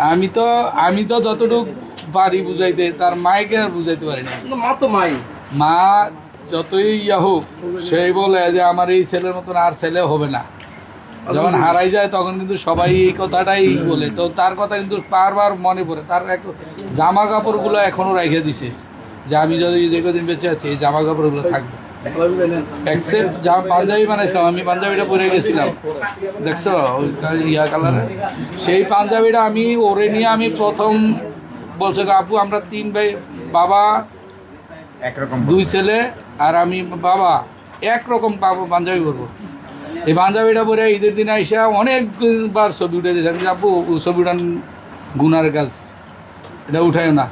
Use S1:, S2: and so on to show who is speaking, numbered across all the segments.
S1: আমি তো যতটুক পারি বুঝাইতে, তার মাইকে আর বুঝাইতে পারি না।
S2: মা তো মাই,
S1: মা যতই ইয়া হোক, সেই বলে যে আমার এই ছেলের মতন আর ছেলে হবে না। যখন হারাই যায় তখন কিন্তু সবাই এই কথাটাই বলে। তো তার কথা কিন্তু বারবার মনে পড়ে। তার এক জামা কাপড়গুলো এখনো রেখে দিছে, যে আমি যদি যে কদিন বেঁচে আছি এই জামা কাপড়গুলো থাকবে। এক্সেপ্ট পাঞ্জাবি বানাইছিলাম, আমি পাঞ্জাবিটা পরে গেছিলাম, দেখছো ইয়া কালারের সেই পাঞ্জাবিটা আমি ওরে নিয়ে আমি প্রথম বলছে আপু আমরা 3 ভাই, বাবা
S3: একরকম,
S1: 2 ছেলে আর আমি, বাবা একরকম পাঞ্জাবি পরবো। এই পাঞ্জাবিটা পরে ঈদের দিনে আইসা অনেকবার ছবি উঠে দিয়েছে। আমি আপু ছবি উঠান গুনার কাজ, এটা উঠায় না।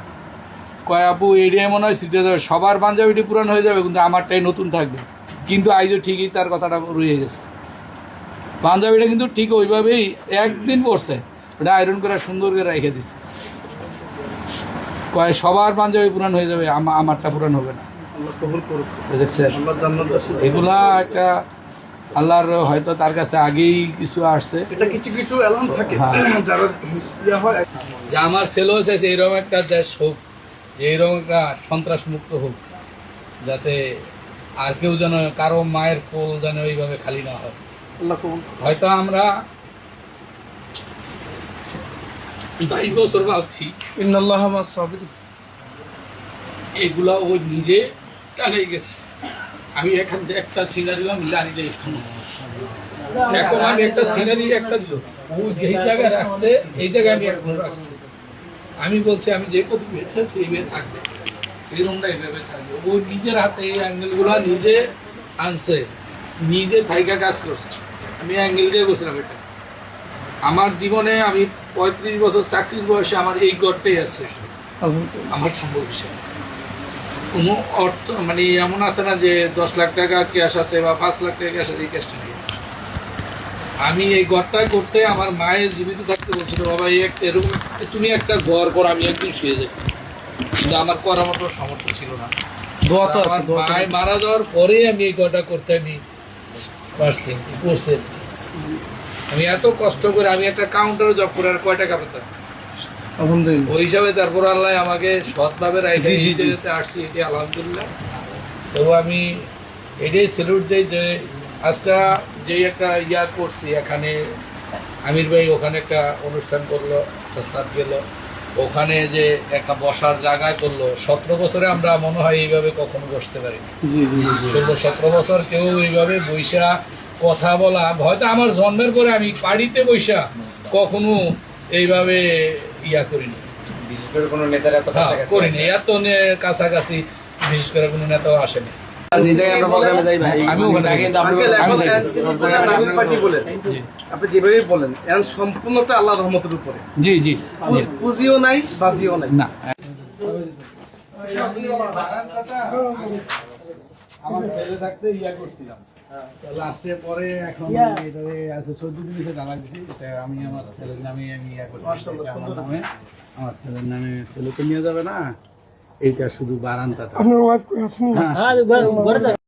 S1: কয় আপু এরিয়া মনে হয় শীতে সবার পাঞ্জাবিটি পুরান হয়ে যাবে, কিন্তু আমারটাই নতুন থাকবে। কিন্তু আইজও ঠিকই তার কথাটা রয়ে গেছে। পাঞ্জাবিটা কিন্তু ঠিক ওইভাবেই একদিন পরছে, ওটা আয়রন করে সুন্দর করে রেখে দিছে। কয় সবার পাঞ্জাবি পুরান হয়ে যাবে, আমারটা পুরান হবে না। দেখছেন, এগুলা একটা আল্লাহর হয়তো তার কাছে আগেই কিছু আসছে,
S2: কিছু অ্যালার্ম থাকে যারা
S1: যে আমার ছেলেও চাইছে এরকম একটা দেশ হোক, এইরকম একটা সন্ত্রাস মুক্ত হোক, যাতে আর কেউ যেন কারো মায়ের কোল যেন ওইভাবে খালি না হয়। হয়তো আমরা 22 বছর বাঁচছি, এগুলা ওই নিজে টানে গেছে। আমি এখান থেকে একটা সিনারি আমি লাড়িতে এখন আমি একটা সিনারি একটা ও যেই জায়গায় রাখছে এই জায়গায় আমি এখন রাখছি। আমি বলছি আমি যে কত বেঁচে আছি এইভাবে থাকবে, এরকমটা এইভাবে থাকবে। ও নিজের হাতে এই অ্যাঙ্গেলগুলো নিজে আনছে, নিজে থাইকা কাজ করছে। আমি অ্যাঙ্গেল দিয়ে বসলাম। এটা আমার জীবনে আমি 35 বছর চাকরির বয়সে আমার এই গড়টাই আছে। আমার সম্ভব হিসেবে কোনো অর্থ মানে এমন আছে না যে 10 লাখ টাকা ক্যাশ আছে বা 5 লাখ টাকা ক্যাশ আছে, এই ক্যাশটা নেই। আমি এই ঘরটা করতে আমার মায়ের জীবিত থাকতে বলছিল, বাবা এরকম তুমি একটা ঘর করো, আমি একদিন শুয়ে যাই। কিন্তু আমার করার মতো সামর্থ্য ছিল না। মায় মারা যাওয়ার পরে আমি এই ঘরটা করতে আমি পারছি, করছে। আমি এত কষ্ট করে আমি একটা কাউন্টারে জব করে আর কয় টাকা পেতাম ওই হিসাবে। তারপর আল্লাহ আমাকে সৎভাবে রাইতে আসছি, এটি আলহামদুলিল্লাহ। তো আমি এটাই স্যালুট দিই যে আজকে যে একটা ইয়া করছি এখানে, আমির ভাই ওখানে একটা অনুষ্ঠান করলো, প্রস্তাব গেল, ওখানে যে একটা বসার জায়গায় করলো। 17 বছরে আমরা মনে হয় এইভাবে কখনো বসতে পারি, 16-17 বছর কেউ এইভাবে বৈশা কথা বলা, হয়তো আমার জন্মের পরে আমি বাড়িতে বৈশা কখনো এইভাবে ইয়া করিনি।
S3: বিশেষ করে কোনো নেতার এত কাছাকাছি
S1: করিনি, এত কাছাকাছি বিশেষ করে কোনো নেতাও আসেনি।
S2: আপনি যেভাবে বলেন সম্পূর্ণটা আল্লাহ রহমতের উপরে।
S1: জি জি,
S2: পুঁজিও নাই বাজিও নাই
S1: না। আমার ছেলে থাকতে ইয়া করছিলাম, লাস্টের পরে এখন আছে 14 দিন টাকা দিচ্ছি। আমি আমার ছেলের নামে আমি ইয়া করছি, আমার নামে, আমার ছেলের নামে। ছেলে তো নিয়ে যাবে না, এইটা শুধু বারান্দাটা।